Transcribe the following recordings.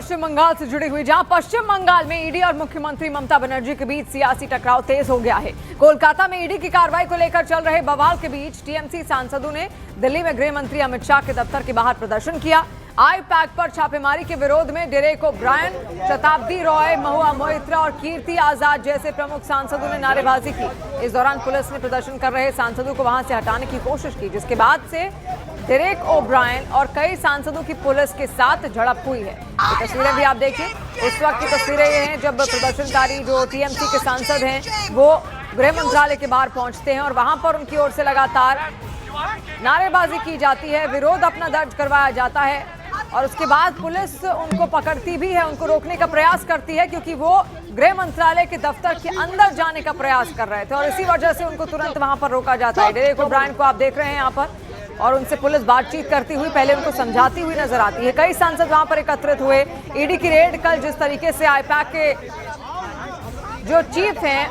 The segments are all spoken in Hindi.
पश्चिम बंगाल से जुड़ी हुई, जहां पश्चिम बंगाल में ईडी और मुख्यमंत्री ममता बनर्जी के बीच सियासी टकराव तेज हो गया है। कोलकाता में ईडी की कार्रवाई को लेकर चल रहे बवाल के बीच टीएमसी सांसदों ने दिल्ली में गृह मंत्री अमित शाह के दफ्तर के बाहर प्रदर्शन किया। आई पैक पर छापेमारी के विरोध में डेरेक ओब्रायन, शताब्दी रॉय, महुआ मोइत्रा और कीर्ति आजाद जैसे प्रमुख सांसदों ने नारेबाजी की। इस दौरान पुलिस ने प्रदर्शन कर रहे सांसदों को वहां से हटाने की कोशिश की, जिसके बाद से डेरेक ओब्रायन और कई सांसदों की पुलिस के साथ झड़प हुई है। ये तस्वीरें भी आप देखिए। इस वक्त की तस्वीरें ये हैं जब प्रदर्शनकारी जो टीएमसी के सांसद हैं वो गृह मंत्रालय के बाहर पहुंचते हैं और वहां पर उनकी ओर से लगातार नारेबाजी की जाती है, विरोध अपना दर्ज करवाया जाता है और उसके बाद पुलिस उनको पकड़ती भी है, उनको रोकने का प्रयास करती है क्योंकि वो गृह मंत्रालय के दफ्तर के अंदर जाने का प्रयास कर रहे थे और इसी वजह से उनको तुरंत वहां पर रोका जाता है। डेरेक ओब्रायन को आप देख रहे हैं यहाँ पर और उनसे पुलिस बातचीत करती हुई पहले उनको समझाती हुई नजर आती है। कई सांसद वहां पर एकत्रित हुए। ईडी की रेड कल जिस तरीके से आईपैक के जो चीफ हैं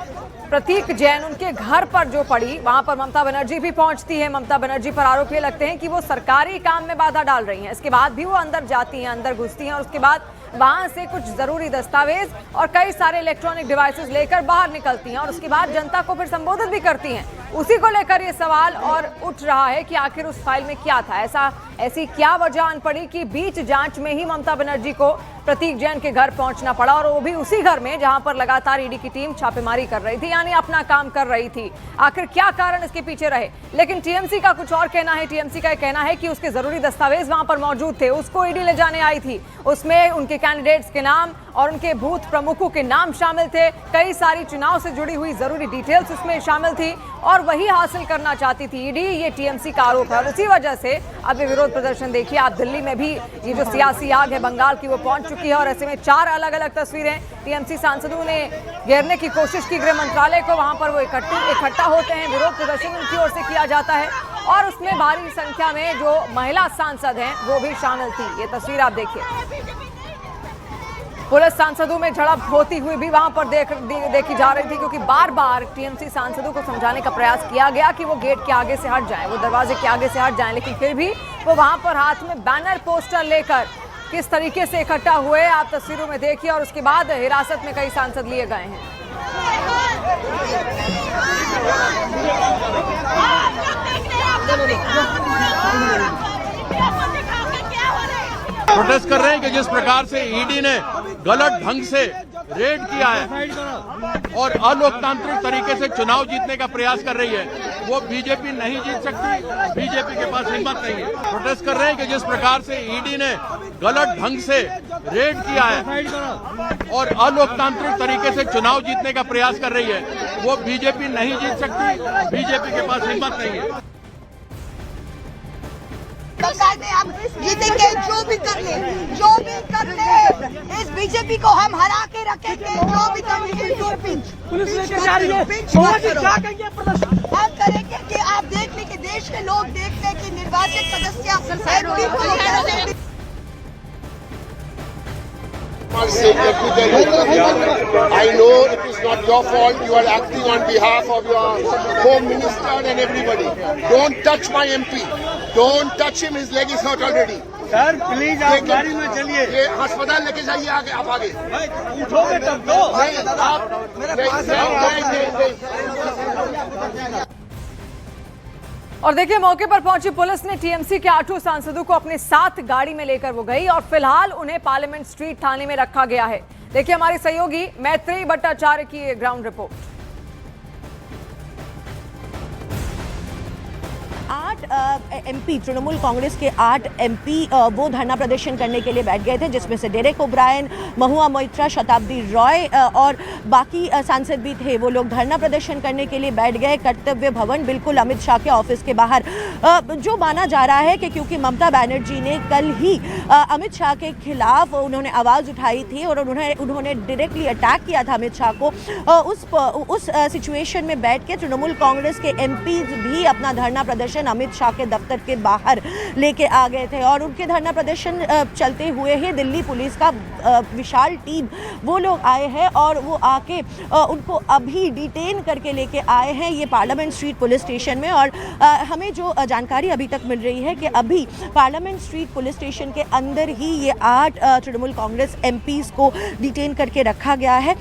प्रतीक जैन, उनके घर पर जो पड़ी, वहां पर ममता बनर्जी भी पहुंचती है। ममता बनर्जी पर आरोप ये लगते हैं कि वो सरकारी काम में बाधा डाल रही हैं। इसके बाद भी वो अंदर जाती हैं, अंदर घुसती हैं और उसके बाद वहां से कुछ जरूरी दस्तावेज और कई सारे इलेक्ट्रॉनिक डिवाइसेस लेकर बाहर निकलती हैं और उसके बाद जनता को फिर संबोधित भी करती हैं। उसी को लेकर ये सवाल और उठ रहा है कि आखिर उस फाइल में क्या था, ऐसी क्या वजह आन पड़ी कि बीच जांच में ही ममता बनर्जी को प्रतीक जैन के घर पहुंचना पड़ा और वो भी उसी घर में जहां पर लगातार ईडी की टीम छापेमारी कर रही थी, यानी अपना काम कर रही थी। आखिर क्या कारण इसके पीछे रहे? लेकिन टीएमसी का कुछ और कहना है। टीएमसी का कहना है कि उसके जरूरी दस्तावेज वहां पर मौजूद थे, उसको ईडी ले जाने आई थी, उसमें उनके कैंडिडेट्स के नाम और उनके बूथ प्रमुखों के नाम शामिल थे, कई सारी चुनाव से जुड़ी हुई जरूरी डिटेल्स उसमें शामिल थी और वही हासिल करना चाहती थी ईडी। ये टीएमसी का आरोप है और इसी वजह से अब ये विरोध प्रदर्शन देखिए आप दिल्ली में भी, ये जो सियासी आग है बंगाल की वो पहुंच चुकी है और ऐसे में 4 अलग अलग तस्वीरें टीएमसी सांसदों ने घेरने की कोशिश की गृह मंत्रालय को, वहां पर वो इकट्ठा होते हैं, विरोध प्रदर्शन उनकी ओर से किया जाता है और उसमें भारी संख्या में जो महिला सांसद हैं वो भी शामिल थी। ये तस्वीर आप देखिए। पुलिस सांसदों में झड़प होती हुई भी वहां पर देखी जा रही थी क्योंकि बार बार टीएमसी सांसदों को समझाने का प्रयास किया गया कि वो गेट के आगे से हट जाएं, वो दरवाजे के आगे से हट जाएं, लेकिन फिर भी वो वहां पर हाथ में बैनर पोस्टर लेकर किस तरीके से इकट्ठा हुए आप तस्वीरों में देखिए और उसके बाद हिरासत में कई सांसद लिए गए हैं। प्रोटेस्ट कर रहे हैं कि जिस प्रकार से ईडी ने गलत ढंग से रेड किया है और अलोकतांत्रिक तरीके से चुनाव जीतने का प्रयास कर रही है, वो बीजेपी नहीं जीत सकती, बीजेपी के पास हिम्मत नहीं है। प्रोटेस्ट कर रहे हैं कि जिस प्रकार से ईडी ने गलत ढंग से रेड किया है और अलोकतांत्रिक तरीके से चुनाव जीतने का प्रयास कर रही है, वो बीजेपी नहीं जीत सकती, बीजेपी के पास हिम्मत नहीं है। बंगाल में हम जीतेंगे, जो भी कर ले इस बीजेपी को हम हरा के रखेंगे, जो भी कर ले। पुलिस लेके जा रही है, हम करेंगे कि आप देख लें कि देश के लोग देख लें कि निर्वाचित सदस्य I know it is not your fault. You are acting on behalf of your Home Minister and everybody. Don't touch my MP. Don't touch him. His leg is hurt already. Sir please आप गाड़ी में चलिए, ये अस्पताल लेके जाइए आगे, आप आगे उठोगे तब तो। नहीं, आप और देखिए मौके पर पहुंची पुलिस ने टीएमसी के 8 सांसदों को अपने साथ गाड़ी में लेकर वो गई और फिलहाल उन्हें पार्लियामेंट स्ट्रीट थाने में रखा गया है। देखिए हमारे सहयोगी मैत्रेयी भट्टाचार्य की ground report. 8 MP Trinamool Congress के 8 एमपी वो धरना प्रदर्शन करने के लिए बैठ गए थे, जिसमें से डेरेक ओब्रायन, महुआ मोइत्रा, शताब्दी रॉय और बाकी सांसद भी थे। वो लोग धरना प्रदर्शन करने के लिए बैठ गए कर्तव्य भवन, बिल्कुल अमित शाह के ऑफिस के बाहर। जो माना जा रहा है कि क्योंकि ममता बनर्जी ने कल ही अमित शाह के खिलाफ उन्होंने आवाज़ उठाई थी और उन्होंने डायरेक्टली अटैक किया था अमित शाह को, उस सिचुएशन में बैठ के तृणमूल कांग्रेस के एमपी भी अपना धरना प्रदर्शन अमित अमित शाह के दफ्तर के बाहर लेके आ गए थे और उनके धरना प्रदर्शन चलते हुए ही दिल्ली पुलिस का विशाल टीम वो लोग आए हैं और वो आके उनको अभी डिटेन करके लेके आए हैं ये पार्लियामेंट स्ट्रीट पुलिस स्टेशन में। और हमें जो जानकारी अभी तक मिल रही है कि अभी पार्लियामेंट स्ट्रीट पुलिस स्टेशन के अंदर ही ये 8 तृणमूल कांग्रेस एमपीज को डिटेन करके रखा गया है।